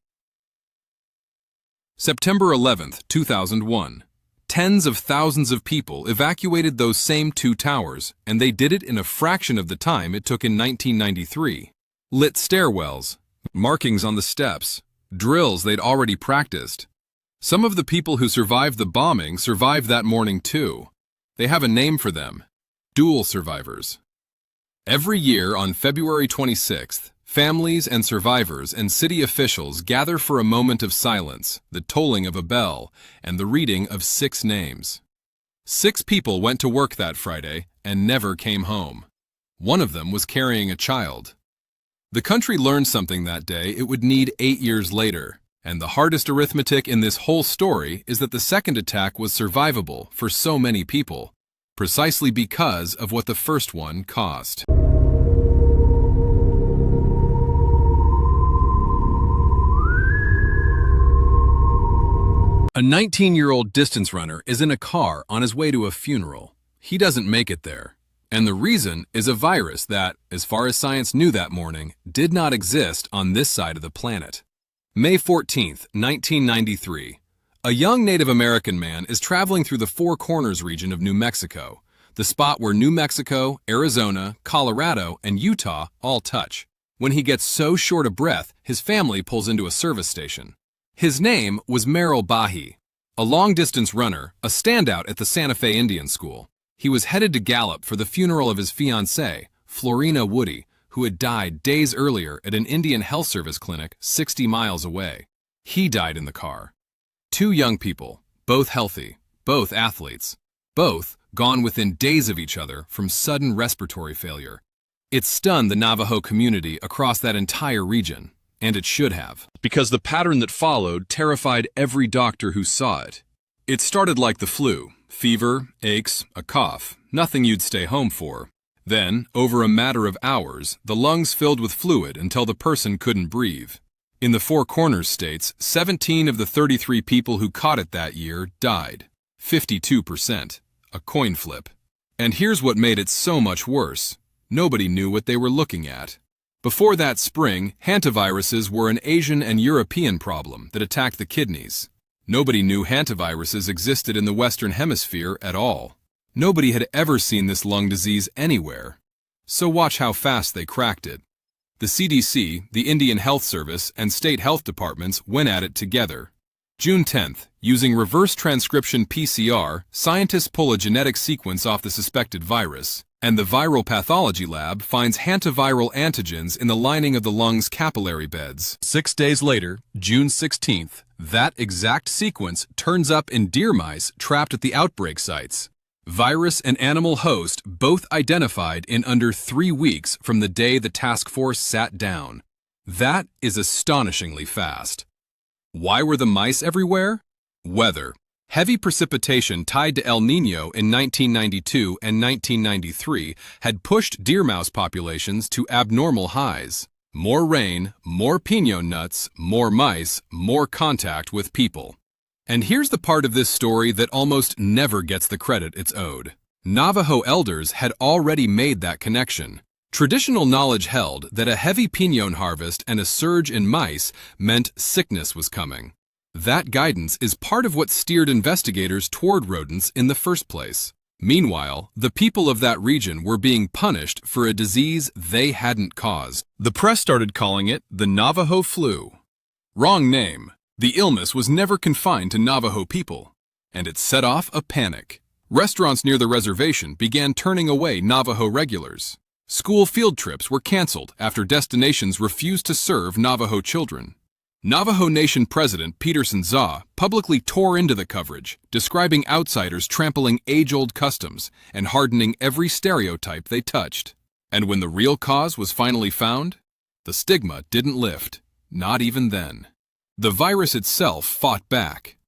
September 11, 2001. Tens of thousands of people evacuated those same 2 towers, and they did it in a fraction of the time it took in 1993. Lit stairwells, markings on the steps, drills they'd already practiced. Some of the people who survived the bombing survived that morning too. They have a name for them: dual survivors. Every year on February 26th, families and survivors and city officials gather for a moment of silence, the tolling of a bell, and the reading of 6 names. 6 people went to work that Friday and never came home. One of them was carrying a child. The country learned something that day it would need 8 years later. And the hardest arithmetic in this whole story is that the second attack was survivable for so many people, precisely because of what the first one cost. A 19-year-old distance runner is in a car on his way to a funeral. He doesn't make it there. And the reason is a virus that, as far as science knew that morning, did not exist on this side of the planet. May 14, 1993. A young Native American man is traveling through the Four Corners region of New Mexico, the spot where New Mexico, Arizona, Colorado, and Utah all touch. When he gets so short of breath, his family pulls into a service station. His name was Merrill Bahi, a long-distance runner, a standout at the Santa Fe Indian School. He was headed to Gallup for the funeral of his fiancée, Florina Woody, who had died days earlier at an Indian Health Service clinic 60 miles away. He died in the car. 2 young people, both healthy, both athletes, both gone within days of each other from sudden respiratory failure. It stunned the Navajo community across that entire region, and it should have, because the pattern that followed terrified every doctor who saw it. It started like the flu: fever, aches, a cough, nothing you'd stay home for. Then, over a matter of hours, the lungs filled with fluid until the person couldn't breathe. In the Four Corners states, 17 of the 33 people who caught it that year died. 52%. A coin flip. And here's what made it so much worse. Nobody knew what they were looking at. Before that spring, hantaviruses were an Asian and European problem that attacked the kidneys. Nobody knew hantaviruses existed in the Western Hemisphere at all. Nobody had ever seen this lung disease anywhere. So watch how fast they cracked it. The CDC, the Indian Health Service, and state health departments went at it together. June 10th, using reverse transcription PCR, scientists pull a genetic sequence off the suspected virus, and the viral pathology lab finds hantaviral antigens in the lining of the lung's capillary beds. 6 days later, June 16th, that exact sequence turns up in deer mice trapped at the outbreak sites. Virus and animal host both identified in under 3 weeks from the day the task force sat down. That is astonishingly fast. Why were the mice everywhere? Weather. Heavy precipitation tied to El Niño in 1992 and 1993 had pushed deer mouse populations to abnormal highs. More rain, more piñon nuts, more mice, more contact with people. And here's the part of this story that almost never gets the credit it's owed. Navajo elders had already made that connection. Traditional knowledge held that a heavy piñon harvest and a surge in mice meant sickness was coming. That guidance is part of what steered investigators toward rodents in the first place. Meanwhile, the people of that region were being punished for a disease they hadn't caused. The press started calling it the Navajo flu. Wrong name. The illness was never confined to Navajo people, and it set off a panic. Restaurants near the reservation began turning away Navajo regulars. School field trips were canceled after destinations refused to serve Navajo children. Navajo Nation President Peterson Zaw publicly tore into the coverage, describing outsiders trampling age-old customs and hardening every stereotype they touched. And when the real cause was finally found, the stigma didn't lift, not even then. The virus itself fought back.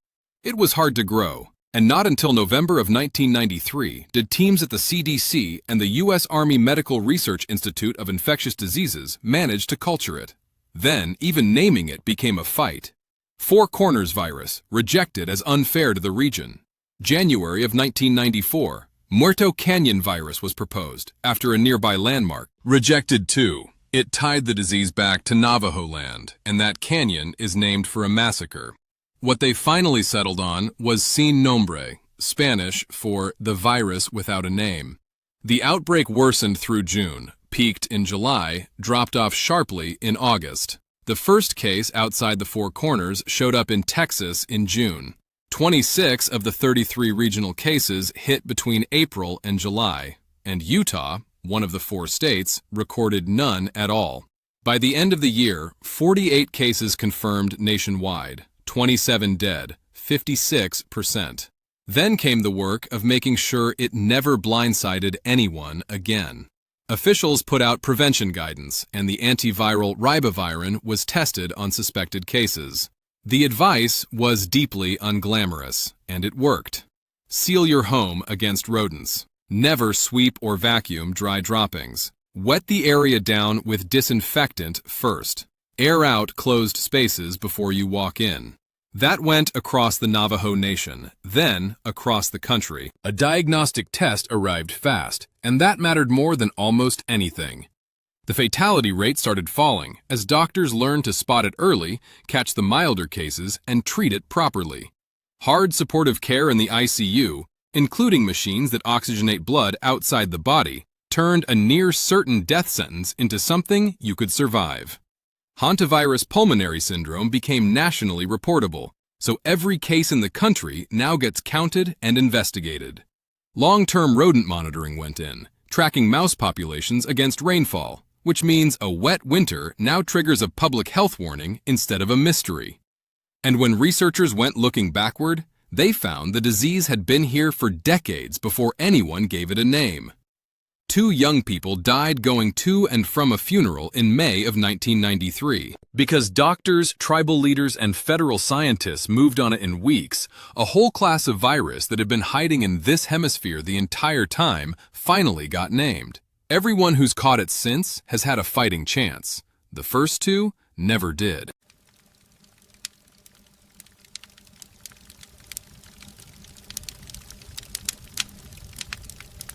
It was hard to grow, and not until November of 1993 did teams at the CDC and the U.S. Army Medical Research Institute of Infectious Diseases manage to culture it. Then, even naming it became a fight. Four Corners virus, rejected as unfair to the region. January of 1994, Muerto Canyon virus was proposed after a nearby landmark. Rejected too. It tied the disease back to Navajo land, and that canyon is named for a massacre. What they finally settled on was sin nombre, Spanish for the virus without a name. The outbreak worsened through June, peaked in July, dropped off sharply in August. The first case outside the Four Corners showed up in Texas in June. 26 of the 33 regional cases hit between April and July, and Utah, one of the 4 states, recorded none at all. By the end of the year, 48 cases confirmed nationwide, 27 dead, 56%. Then came the work of making sure it never blindsided anyone again. Officials put out prevention guidance, and the antiviral ribavirin was tested on suspected cases. The advice was deeply unglamorous, and it worked. Seal your home against rodents. Never sweep or vacuum dry droppings. Wet the area down with disinfectant first. Air out closed spaces before you walk in. That went across the Navajo Nation, then across the country. A diagnostic test arrived fast, and that mattered more than almost anything. The fatality rate started falling as doctors learned to spot it early, catch the milder cases, and treat it properly. Hard supportive care in the ICU, including machines that oxygenate blood outside the body, turned a near-certain death sentence into something you could survive. Hantavirus pulmonary syndrome became nationally reportable, so every case in the country now gets counted and investigated. Long-term rodent monitoring went in, tracking mouse populations against rainfall, which means a wet winter now triggers a public health warning instead of a mystery. And when researchers went looking backward, they found the disease had been here for decades before anyone gave it a name. 2 young people died going to and from a funeral in May of 1993. Because doctors, tribal leaders, and federal scientists moved on it in weeks, a whole class of virus that had been hiding in this hemisphere the entire time finally got named. Everyone who's caught it since has had a fighting chance. The first 2 never did.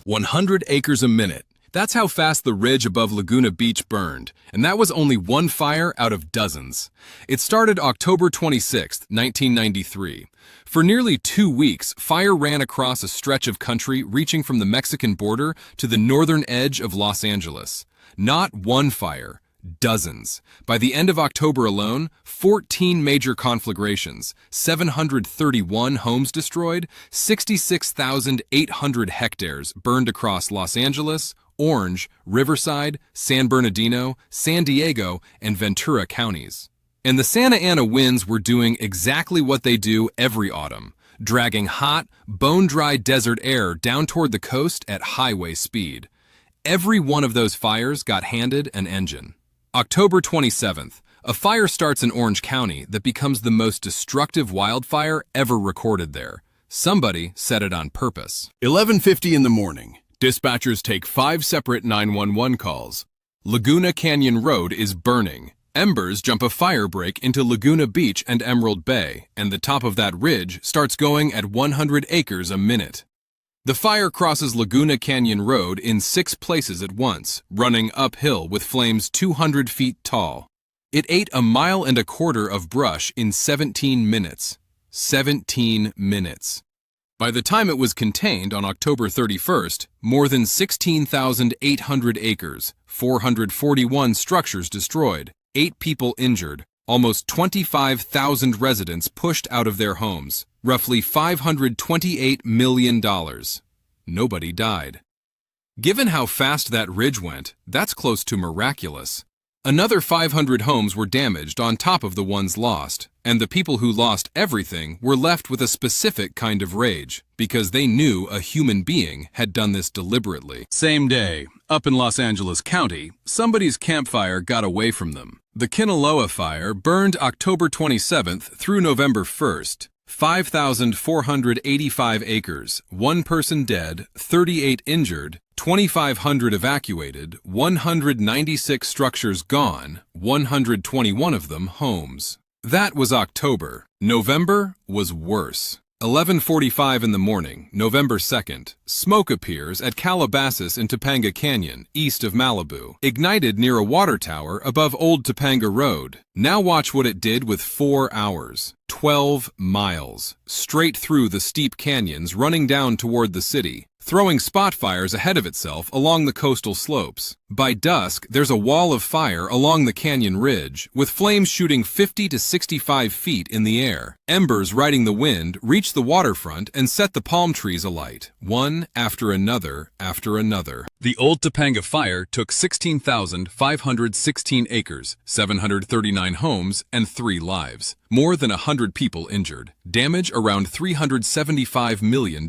100 acres a minute. That's how fast the ridge above Laguna Beach burned, and that was only one fire out of dozens. It started October 26, 1993. For nearly 2 weeks, fire ran across a stretch of country reaching from the Mexican border to the northern edge of Los Angeles. Not one fire, Dozens. By the end of October alone, 14 major conflagrations, 731 homes destroyed, 66,800 hectares burned across Los Angeles, Orange, Riverside, San Bernardino, San Diego, and Ventura counties. And the Santa Ana winds were doing exactly what they do every autumn, dragging hot, bone-dry desert air down toward the coast at highway speed. Every one of those fires got handed an engine. October 27th, a fire starts in Orange County that becomes the most destructive wildfire ever recorded there. Somebody set it on purpose. 11:50 in the morning. Dispatchers take 5 separate 911 calls. Laguna Canyon Road is burning. Embers jump a fire break into Laguna Beach and Emerald Bay, and the top of that ridge starts going at 100 acres a minute. The fire crosses Laguna Canyon Road in 6 places at once, running uphill with flames 200 feet tall. It ate 1.25 miles of brush in 17 minutes. 17 minutes. By the time it was contained on October 31st, more than 16,800 acres, 441 structures destroyed, 8 people injured, almost 25,000 residents pushed out of their homes, roughly $528 million. Nobody died. Given how fast that ridge went, that's close to miraculous. Another 500 homes were damaged on top of the ones lost, and the people who lost everything were left with a specific kind of rage, because they knew a human being had done this deliberately. Same day, up in Los Angeles County, somebody's campfire got away from them. The Kinaloa fire burned October 27th through November 1st. 5,485 acres, 1 person dead, 38 injured, 2,500 evacuated, 196 structures gone, 121 of them homes. That was October. November was worse. 11:45 in the morning, November 2nd, smoke appears at Calabasas in Topanga Canyon, east of Malibu, ignited near a water tower above Old Topanga Road. Now watch what it did with 4 hours. 12 miles, straight through the steep canyons running down toward the city, throwing spot fires ahead of itself along the coastal slopes. By dusk, there's a wall of fire along the canyon ridge, with flames shooting 50 to 65 feet in the air. Embers riding the wind reach the waterfront and set the palm trees alight, one after another after another. The Old Topanga fire took 16,516 acres, 739 homes, and 3 lives. More than 100 people injured. Damage around $375 million.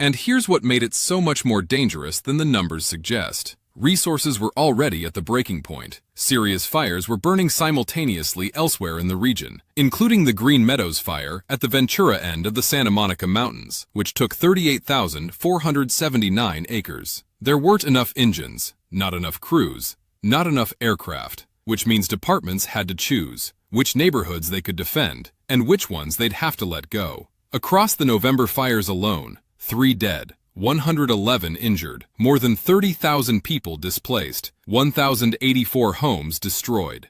And here's what made it so much more dangerous than the numbers suggest. Resources were already at the breaking point. Serious fires were burning simultaneously elsewhere in the region, including the Green Meadows fire at the Ventura end of the Santa Monica Mountains, which took 38,479 acres. There weren't enough engines, not enough crews, not enough aircraft, which means departments had to choose which neighborhoods they could defend and which ones they'd have to let go. Across the November fires alone, 3 dead, 111 injured, more than 30,000 people displaced, 1,084 homes destroyed.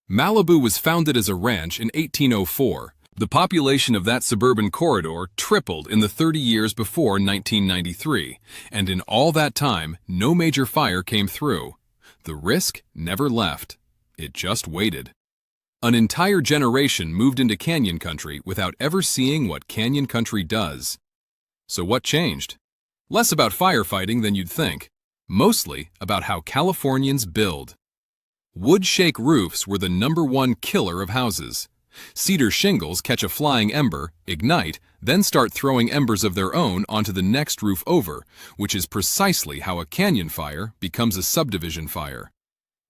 Malibu was founded as a ranch in 1804. The population of that suburban corridor tripled in the 30 years before 1993, and in all that time, no major fire came through. The risk never left. It just waited. An entire generation moved into canyon country without ever seeing what canyon country does. So what changed? Less about firefighting than you'd think. Mostly about how Californians build. Wood shake roofs were the #1 killer of houses. Cedar shingles catch a flying ember, ignite, then start throwing embers of their own onto the next roof over, which is precisely how a canyon fire becomes a subdivision fire.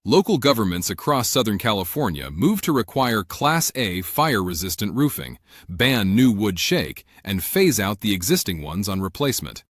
Local governments across Southern California moved to require Class A fire-resistant roofing, ban new wood shake, and phase out the existing ones on replacement.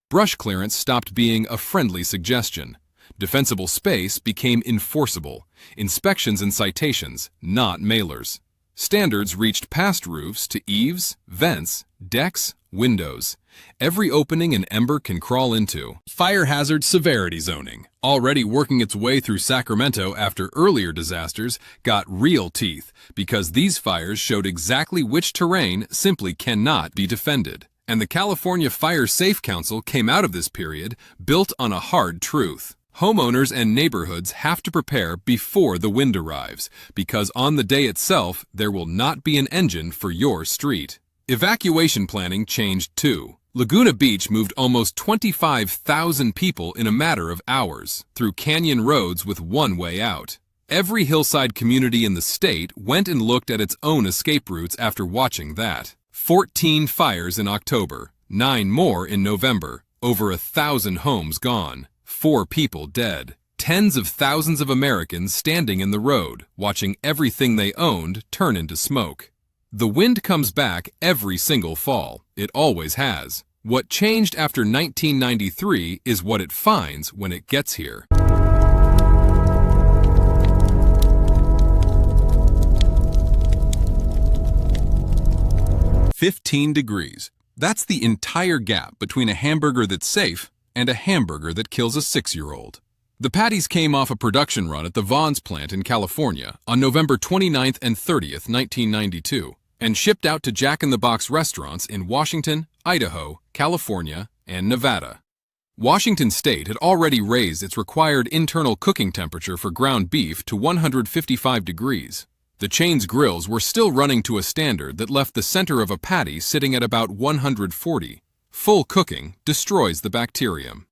Brush clearance stopped being a friendly suggestion. Defensible space became enforceable. Inspections and citations, not mailers. Standards reached past roofs to eaves, vents, decks, windows. Every opening an ember can crawl into. Fire hazard severity zoning, already working its way through Sacramento after earlier disasters, got real teeth because these fires showed exactly which terrain simply cannot be defended. And the California Fire Safe Council came out of this period built on a hard truth. Homeowners and neighborhoods have to prepare before the wind arrives, because on the day itself, there will not be an engine for your street. Evacuation planning changed too. Laguna Beach moved almost 25,000 people in a matter of hours through canyon roads with one way out. Every hillside community in the state went and looked at its own escape routes after watching that. 14 fires in October, 9 more in November, over 1,000 homes gone, 4 people dead, tens of thousands of Americans standing in the road, watching everything they owned turn into smoke. The wind comes back every single fall. It always has. What changed after 1993 is what it finds when it gets here. $15. That's the entire gap between a hamburger that's safe and a hamburger that kills a 6-year-old. The patties came off a production run at the Vaughn's plant in California on November 29th and 30th, 1992, and shipped out to Jack-in-the-Box restaurants in Washington, Idaho, California, and Nevada. Washington State had already raised its required internal cooking temperature for ground beef to 155 degrees. The chain's grills were still running to a standard that left the center of a patty sitting at about 140. Full cooking destroys the bacterium.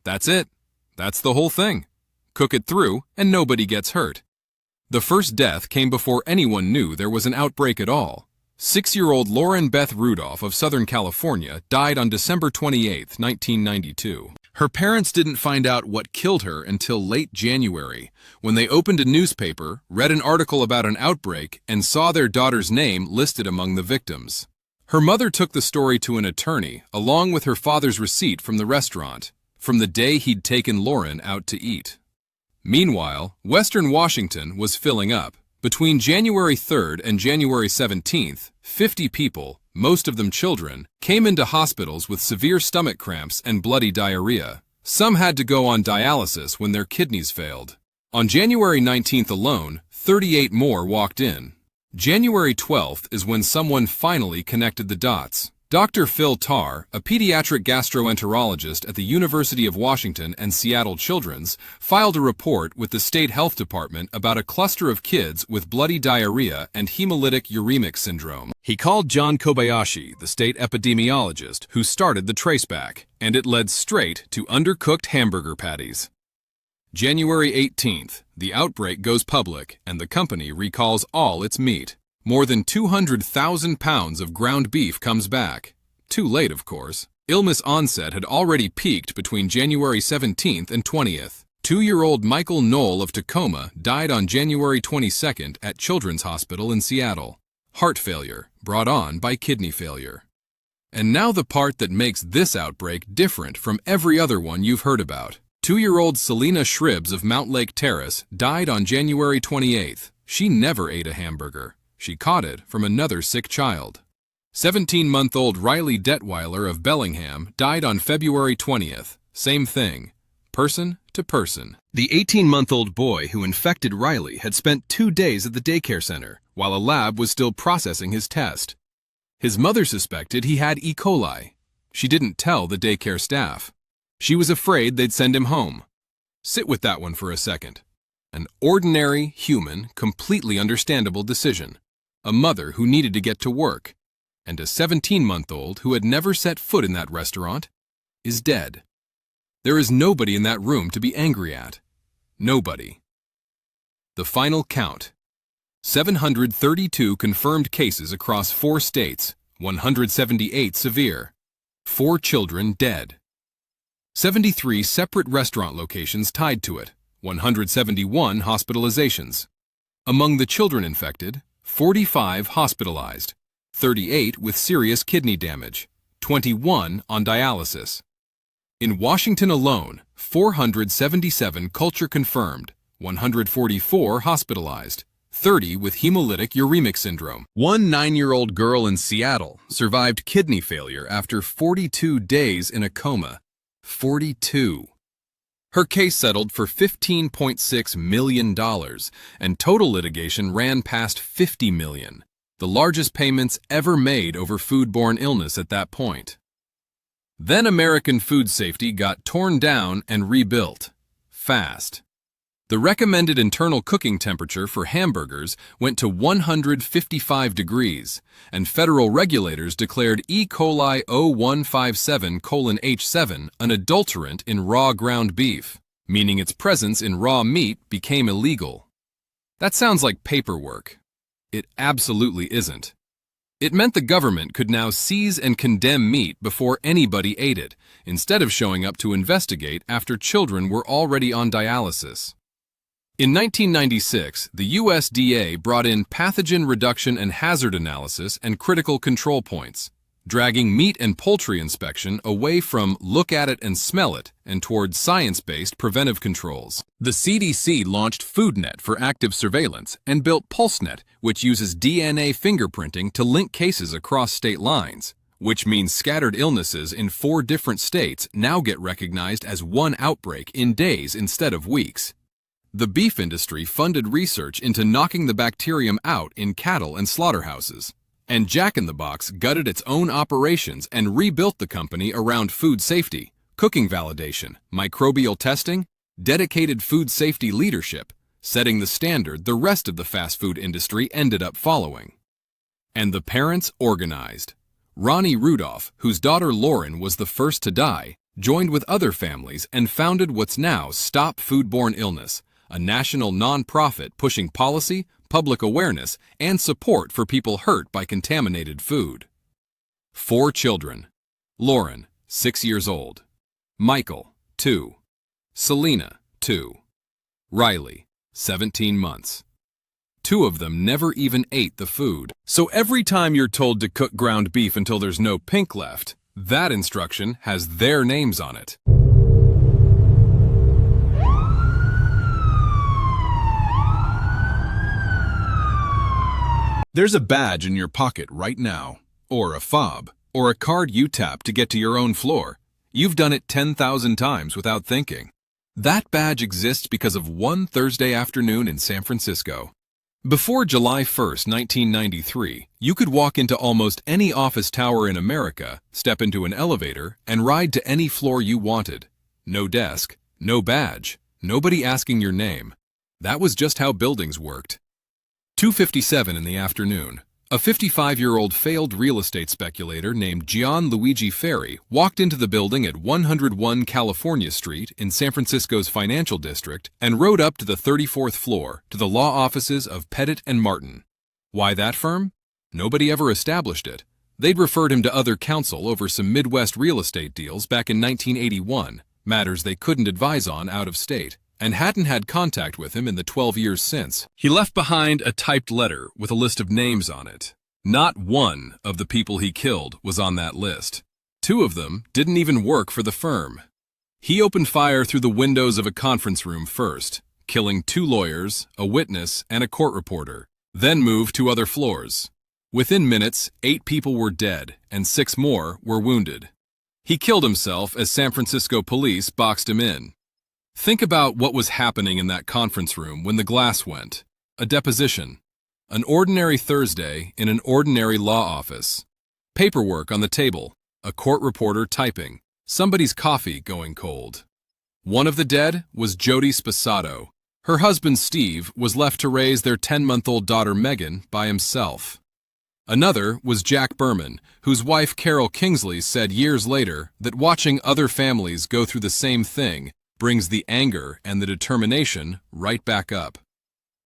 That's it. That's the whole thing. Cook it through and nobody gets hurt. The first death came before anyone knew there was an outbreak at all. 6-year-old Lauren Beth Rudolph of Southern California died on December 28, 1992. Her parents didn't find out what killed her until late January, when they opened a newspaper, read an article about an outbreak, and saw their daughter's name listed among the victims. Her mother took the story to an attorney, along with her father's receipt from the restaurant, from the day he'd taken Lauren out to eat. Meanwhile, Western Washington was filling up. Between January 3rd and January 17th, 50 people, most of them children, came into hospitals with severe stomach cramps and bloody diarrhea. Some had to go on dialysis when their kidneys failed. On January 19th alone, 38 more walked in. January 12th is when someone finally connected the dots. Dr. Phil Tarr, a pediatric gastroenterologist at the University of Washington and Seattle Children's, filed a report with the state health department about a cluster of kids with bloody diarrhea and hemolytic uremic syndrome. He called John Kobayashi, the state epidemiologist, who started the traceback, and it led straight to undercooked hamburger patties. January 18th, the outbreak goes public and the company recalls all its meat. More than 200,000 pounds of ground beef comes back. Too late, of course. Illness onset had already peaked between January 17th and 20th. 2-year-old Michael Knoll of Tacoma died on January 22nd at Children's Hospital in Seattle. Heart failure, brought on by kidney failure. And now the part that makes this outbreak different from every other one you've heard about. 2-year-old Selena Shribs of Mount Lake Terrace died on January 28th. She never ate a hamburger. She caught it from another sick child. 17-month-old Riley Detweiler of Bellingham died on February 20th. Same thing. Person to person. The 18-month-old boy who infected Riley had spent 2 days at the daycare center, while a lab was still processing his test. His mother suspected he had E. coli. She didn't tell the daycare staff. She was afraid they'd send him home. Sit with that one for a second. An ordinary, human, completely understandable decision. A mother who needed to get to work, and a 17-month-old who had never set foot in that restaurant, is dead. There is nobody in that room to be angry at. Nobody. The final count. 732 confirmed cases across 4 states, 178 severe. 4 children dead. 73 separate restaurant locations tied to it, 171 hospitalizations. Among the children infected, 45 hospitalized, 38 with serious kidney damage, 21 on dialysis. In Washington alone, 477 culture confirmed, 144 hospitalized, 30 with hemolytic uremic syndrome. One 9-year-old girl in Seattle survived kidney failure after 42 days in a coma. 42. Her case settled for $15.6 million, and total litigation ran past $50 million, the largest payments ever made over foodborne illness at that point. Then American food safety got torn down and rebuilt. fast. The recommended internal cooking temperature for hamburgers went to 155 degrees, and federal regulators declared E. coli 0157:H7 an adulterant in raw ground beef, meaning its presence in raw meat became illegal. That sounds like paperwork. It absolutely isn't. It meant the government could now seize and condemn meat before anybody ate it, instead of showing up to investigate after children were already on dialysis. In 1996, the USDA brought in pathogen reduction and hazard analysis and critical control points, dragging meat and poultry inspection away from look at it and smell it and towards science-based preventive controls. The CDC launched FoodNet for active surveillance and built PulseNet, which uses DNA fingerprinting to link cases across state lines, which means scattered illnesses in 4 different states now get recognized as one outbreak in days instead of weeks. The beef industry funded research into knocking the bacterium out in cattle and slaughterhouses, and Jack in the Box gutted its own operations and rebuilt the company around food safety, cooking validation, microbial testing, dedicated food safety leadership, setting the standard the rest of the fast food industry ended up following. And the parents organized. Ronnie Rudolph, whose daughter Lauren was the first to die, joined with other families and founded what's now Stop Foodborne Illness, a national nonprofit pushing policy, public awareness, and support for people hurt by contaminated food. 4 children. Lauren, 6 years old. Michael, 2. Selena, 2. Riley, 17 months. 2 of them never even ate the food. So every time you're told to cook ground beef until there's no pink left, that instruction has their names on it. There's a badge in your pocket right now, or a fob, or a card you tap to get to your own floor. You've done it 10,000 times without thinking. That badge exists because of one Thursday afternoon in San Francisco. Before July 1st, 1993, you could walk into almost any office tower in America, step into an elevator, and ride to any floor you wanted. No desk, no badge, nobody asking your name. That was just how buildings worked. 2:57 in the afternoon, a 55-year-old failed real estate speculator named Gianluigi Ferri walked into the building at 101 California Street in San Francisco's financial district and rode up to the 34th floor to the law offices of Pettit and Martin. Why that firm? Nobody ever established it. They'd referred him to other counsel over some Midwest real estate deals back in 1981, matters they couldn't advise on out of state, and hadn't had contact with him in the 12 years since. He left behind a typed letter with a list of names on it. Not one of the people he killed was on that list. 2 of them didn't even work for the firm. He opened fire through the windows of a conference room first, killing 2 lawyers, a witness, and a court reporter, then moved to other floors. Within minutes, 8 people were dead, and 6 more were wounded. He killed himself as San Francisco police boxed him in. Think about what was happening in that conference room when the glass went. A deposition. An ordinary Thursday in an ordinary law office. Paperwork on the table. A court reporter typing. Somebody's coffee going cold. One of the dead was Jody Sposato. Her husband Steve was left to raise their 10-month-old daughter Megan by himself. Another was Jack Berman, whose wife Carol Kingsley said years later that watching other families go through the same thing brings the anger and the determination right back up.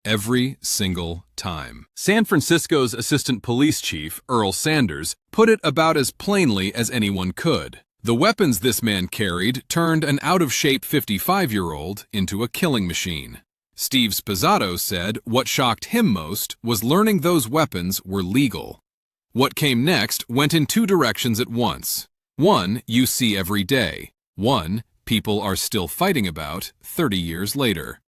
Every single time. San Francisco's assistant police chief, Earl Sanders, put it about as plainly as anyone could. The weapons this man carried turned an out-of-shape 55-year-old into a killing machine. Steve Sposato said what shocked him most was learning those weapons were legal. What came next went in 2 directions at once. One you see every day. One people are still fighting about 30 years later.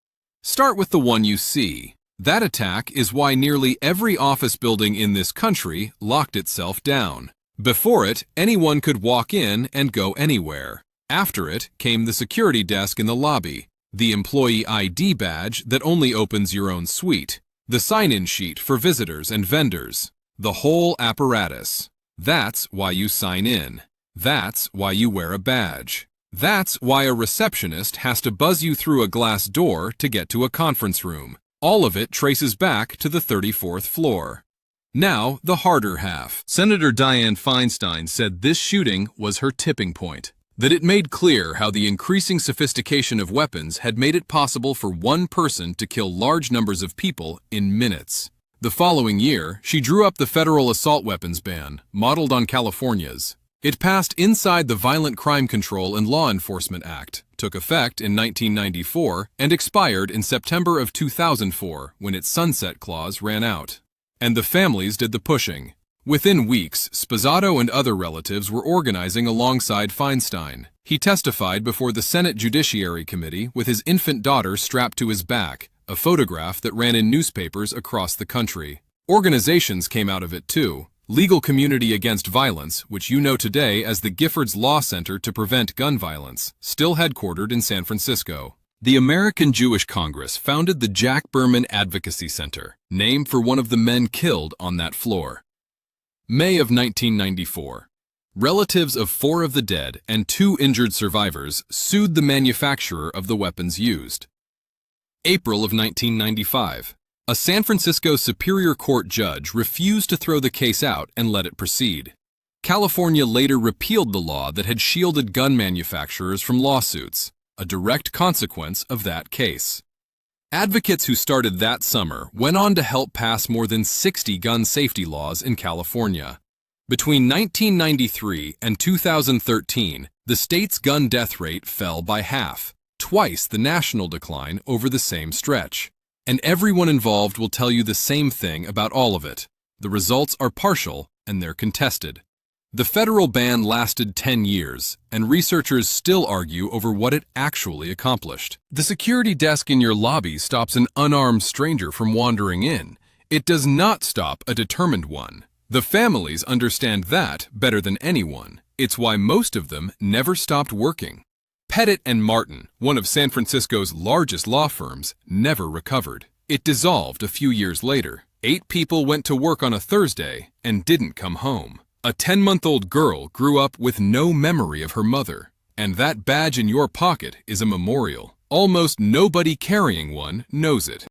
Start with the one you see. That attack is why nearly every office building in this country locked itself down. Before it, anyone could walk in and go anywhere. After it came the security desk in the lobby, the employee ID badge that only opens your own suite, the sign-in sheet for visitors and vendors, the whole apparatus. That's why you sign in. That's why you wear a badge. That's why a receptionist has to buzz you through a glass door to get to a conference room. All of it traces back to the 34th floor. Now, the harder half. Senator Dianne Feinstein said this shooting was her tipping point, that it made clear how the increasing sophistication of weapons had made it possible for one person to kill large numbers of people in minutes. The following year, she drew up the federal assault weapons ban, modeled on California's. It passed inside the Violent Crime Control and Law Enforcement Act, took effect in 1994, and expired in September of 2004 when its sunset clause ran out. And the families did the pushing. Within weeks, Sposato and other relatives were organizing alongside Feinstein. He testified before the Senate Judiciary Committee with his infant daughter strapped to his back, a photograph that ran in newspapers across the country. Organizations came out of it too. Legal Community Against Violence, which you know today as the Giffords Law Center to Prevent Gun Violence, still headquartered in San Francisco. The American Jewish Congress founded the Jack Berman Advocacy Center, named for one of the men killed on that floor. May of 1994. Relatives of 4 of the dead and 2 injured survivors sued the manufacturer of the weapons used. April of 1995. A San Francisco Superior Court judge refused to throw the case out and let it proceed. California later repealed the law that had shielded gun manufacturers from lawsuits, a direct consequence of that case. Advocates who started that summer went on to help pass more than 60 gun safety laws in California. Between 1993 and 2013, the state's gun death rate fell by half, twice the national decline over the same stretch. And everyone involved will tell you the same thing about all of it. The results are partial and they're contested. The federal ban lasted 10 years, and researchers still argue over what it actually accomplished. The security desk in your lobby stops an unarmed stranger from wandering in. It does not stop a determined one. The families understand that better than anyone. It's why most of them never stopped working. Pettit and Martin, one of San Francisco's largest law firms, never recovered. It dissolved a few years later. 8 people went to work on a Thursday and didn't come home. A 10-month-old girl grew up with no memory of her mother. And that badge in your pocket is a memorial. Almost nobody carrying one knows it.